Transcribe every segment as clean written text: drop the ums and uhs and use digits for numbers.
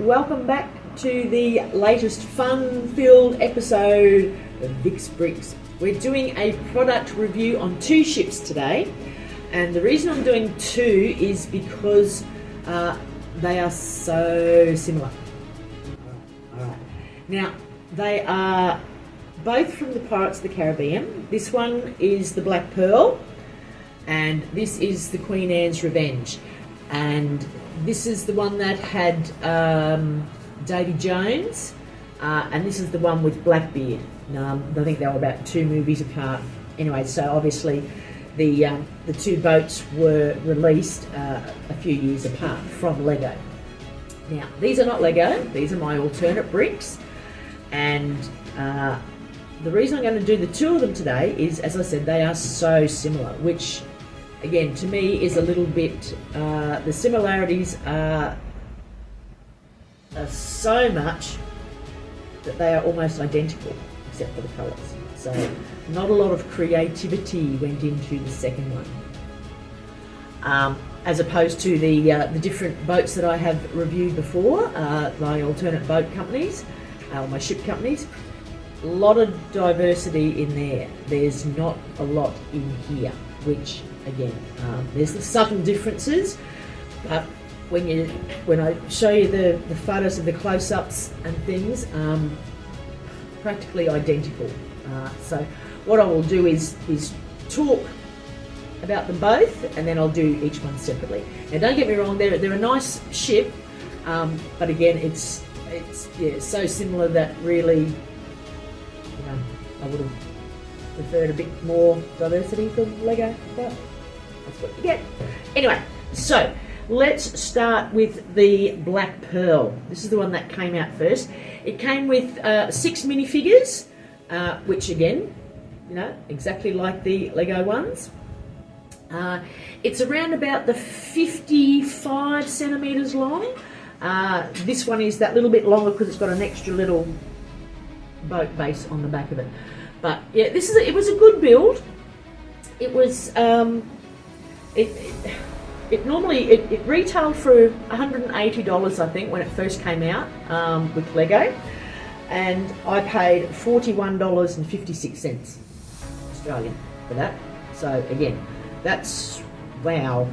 welcome back to the latest fun-filled episode of Vic's Bricks. We're doing a product review on two ships today, and the reason I'm doing two is because they are so similar. Alright. Now, they are both from the Pirates of the Caribbean. This one is the Black Pearl, and this is the Queen Anne's Revenge. And this is the one that had Davy Jones, and this is the one with Blackbeard. I think they were about 2 movies apart. Anyway, so obviously the two boats were released a few years apart from Lego. Now, these are not Lego, these are my alternate bricks, and the reason I'm going to do the two of them today is, as I said, they are so similar, which again, to me, is a little bit, the similarities are so much that they are almost identical, except for the colours. So, not a lot of creativity went into the second one. As opposed to the different boats that I have reviewed before, my alternate boat companies, my ship companies. A lot of diversity in there. There's not a lot in here, which again, there's the subtle differences, but when I show you the photos of the close-ups and things, practically identical. So what I will do is talk about them both, and then I'll do each one separately. Now, don't get me wrong, they're a nice ship, but again, it's so similar that really, I would have preferred a bit more diversity from Lego, but that's what you get. Anyway, so let's start with the Black Pearl. This is the one that came out first. It came with 6 minifigures, which again, exactly like the Lego ones. It's around about the 55 centimetres long. This one is that little bit longer because it's got an extra little boat base on the back of it. But yeah, it was a good build. It was it normally retailed for $180, I think, when it first came out with Lego, and I paid $41.56 Australian for that. So again, that's a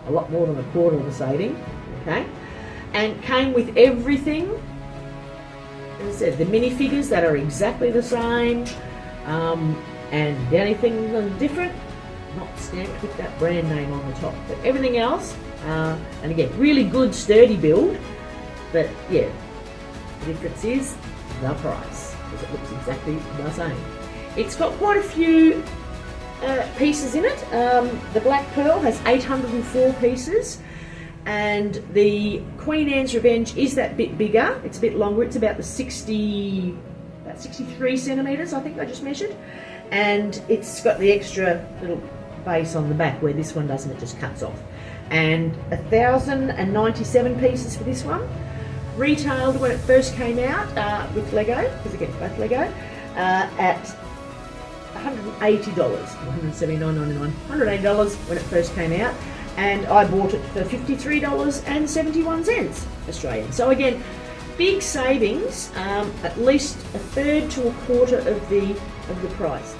lot more than a quarter of the saving. Okay, and came with everything. As I said, the minifigures that are exactly the same, and the only thing different, not stamped with that brand name on the top, but everything else, and again, really good sturdy build, but yeah, the difference is the price, because it looks exactly the same. It's got quite a few pieces in it. The Black Pearl has 804 pieces, and the Queen Anne's Revenge is that bit bigger. It's a bit longer. It's about 63 centimetres, I think I just measured. And it's got the extra little base on the back where this one doesn't, it just cuts off. And 1,097 pieces for this one. Retailed when it first came out with Lego, because again, both Lego, at $180, $179.99, $180 when it first came out. And I bought it for $53.71 Australian. So again, big savings, at least a third to a quarter of the price.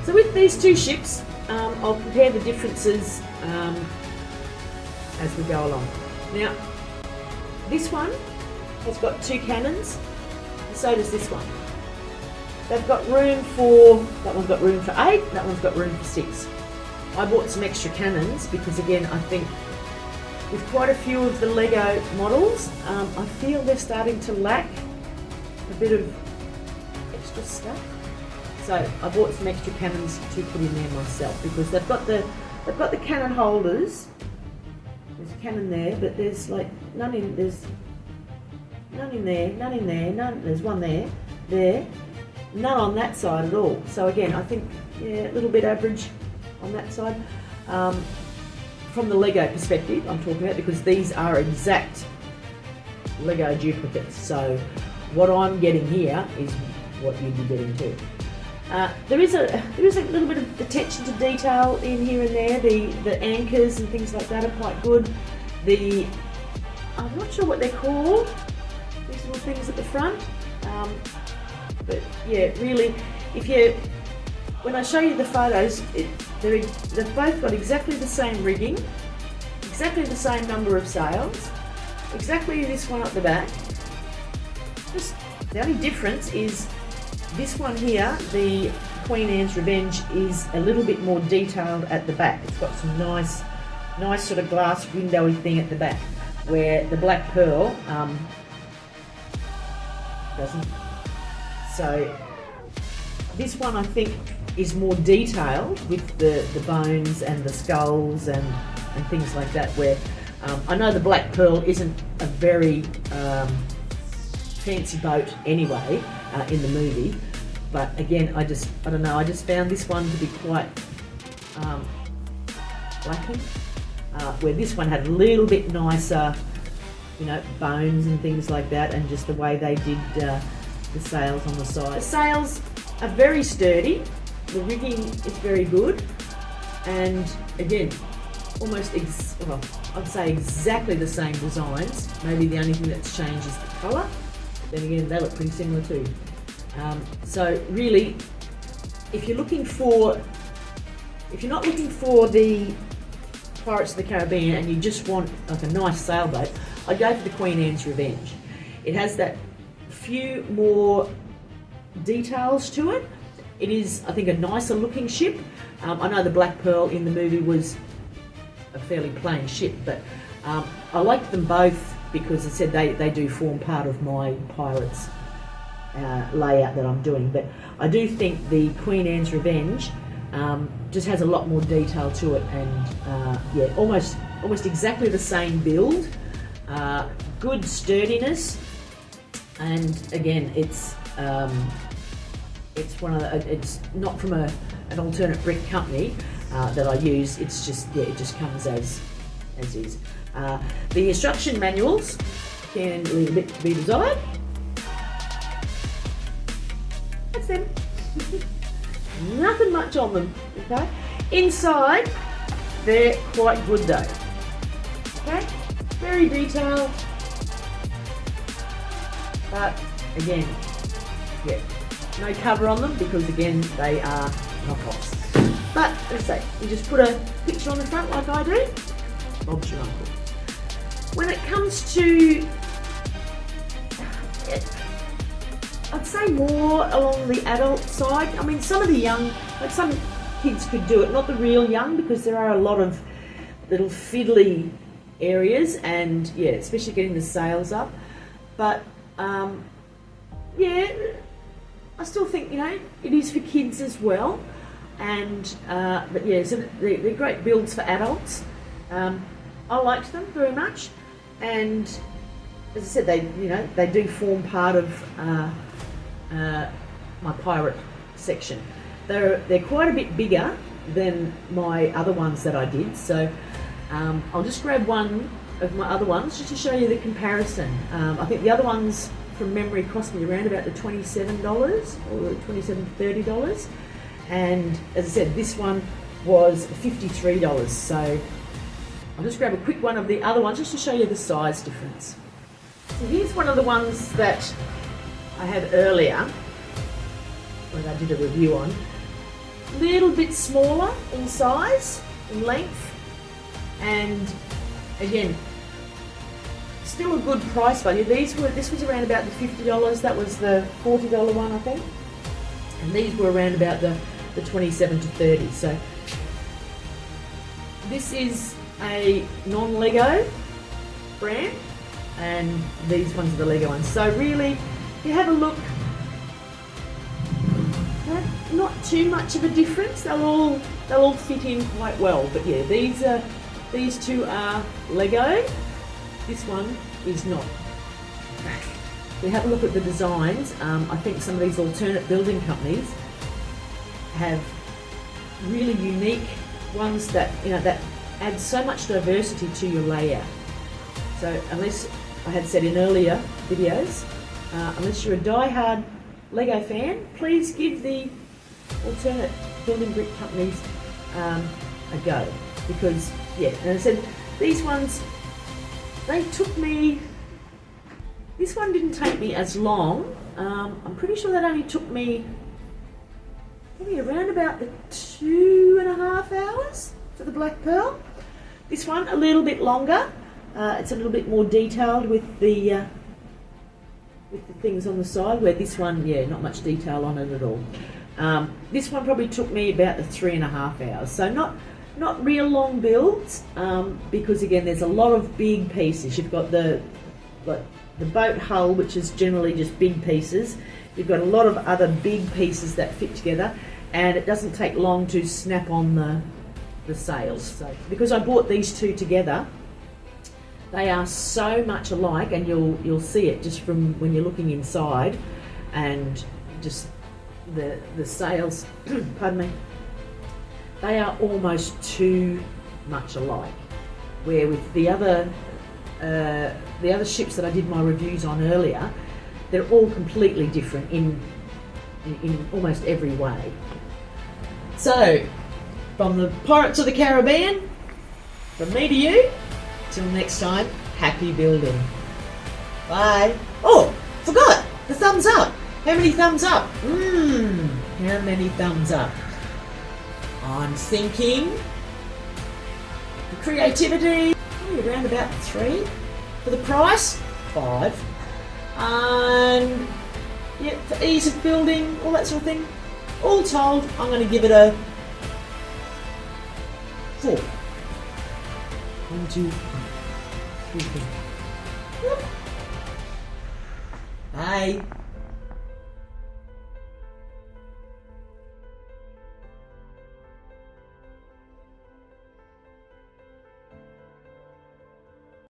So with these two ships, I'll compare the differences as we go along. Now, this one has got 2 cannons, and so does this one. They've got room for, that one's got room for 8, that one's got room for 6. I bought some extra cannons because, again, I think with quite a few of the Lego models, I feel they're starting to lack a bit of extra stuff. So I bought some extra cannons to put in there myself, because they've got the cannon holders. There's a cannon there, but there's like none in there, there's one there, none on that side at all. So again, I think, yeah, a little bit average on that side. From the Lego perspective, I'm talking about, because these are exact Lego duplicates. So what I'm getting here is what you'd be getting too. There is a little bit of attention to detail in here and there. The anchors and things like that are quite good. The I'm not sure what they're called, these little things at the front. But yeah, really, when I show you the photos, they've both got exactly the same rigging, exactly the same number of sails, exactly this one at the back. Just the only difference is this one here, the Queen Anne's Revenge, is a little bit more detailed at the back. It's got some nice sort of glass windowy thing at the back, where the Black Pearl doesn't. So this one, I think, is more detailed with the bones and the skulls and things like that, where I know the Black Pearl isn't a very fancy boat anyway in the movie, but again, I don't know, I just found this one to be quite lacking, where this one had a little bit nicer, you know, bones and things like that, and just the way they did the sails on the side. The sails are very sturdy, the rigging is very good, and again, almost, well, I'd say exactly the same designs. Maybe the only thing that's changed is the colour, but then again, they look pretty similar too. So really, if you're not looking for the Pirates of the Caribbean and you just want like a nice sailboat, I'd go for the Queen Anne's Revenge. It has that few more details to it. It is, I think, a nicer looking ship. I know the Black Pearl in the movie was a fairly plain ship, but I liked them both because, as I said, they do form part of my Pirates layout that I'm doing. But I do think the Queen Anne's Revenge just has a lot more detail to it, and yeah, almost exactly the same build, good sturdiness, and again, it's one of it's not from an alternate brick company that I use. It's just, yeah, it just comes as is. The instruction manuals can leave a bit to be desired. That's them. Nothing much on them, okay? Inside, they're quite good though, okay? Very detailed, but again, yeah, no cover on them because again, they are knockoffs. But as I say, you just put a picture on the front like I do, Bob's your uncle. When it comes to, I'd say more along the adult side. I mean, some of the young, like some kids could do it, not the real young, because there are a lot of little fiddly areas, and yeah, especially getting the sails up. But yeah, I still think, you know, it is for kids as well. And but yeah, so they're great builds for adults. I liked them very much, and as I said, they do form part of my pirate section. They're quite a bit bigger than my other ones that I did, so I'll just grab one of my other ones just to show you the comparison. I think the other ones from memory cost me around about the $27 or $27 to $30, and as I said, this one was $53, so I'll just grab a quick one of the other ones just to show you the size difference. So here's one of the ones that I had earlier when I did a review on. A little bit smaller in size, in length, and again, still a good price value. This was around about the $50, that was the $40 one I think, and these were around about the 27 to 30. So this is a non-Lego brand, and these ones are the Lego ones. So really, if you have a look, not too much of a difference. They'll all fit in quite well. But yeah, these two are Lego. This one is not. If you have a look at the designs, I think some of these alternate building companies have really unique ones that, you know, that add so much diversity to your layout. So unless, I had said in earlier videos, unless you're a die-hard Lego fan, please give the alternate building brick companies a go, because yeah, and I said these ones, they took me, this one didn't take me as long. I'm pretty sure that only took me maybe around about the 2.5 hours for the black pearl. This one a little bit longer. It's a little bit more detailed with the things on the side, where this one, yeah, not much detail on it at all. This one probably took me about the 3.5 hours. So not real long builds, because again, there's a lot of big pieces. You've got the boat hull, which is generally just big pieces. You've got a lot of other big pieces that fit together, and it doesn't take long to snap on the sails. So because I bought these two together, they are so much alike, and you'll see it just from when you're looking inside, and just the sails, pardon me, they are almost too much alike. Where with the other ships that I did my reviews on earlier, they're all completely different in almost every way. So, from the Pirates of the Caribbean, from me to you, till next time, happy building. Bye. Oh, forgot the thumbs up. How many thumbs up? How many thumbs up? I'm thinking the creativity, probably around about 3. For the price, 5. And yeah, for ease of building, all that sort of thing, all told, I'm going to give it a 4. 1, 2, 3, 4. Bye.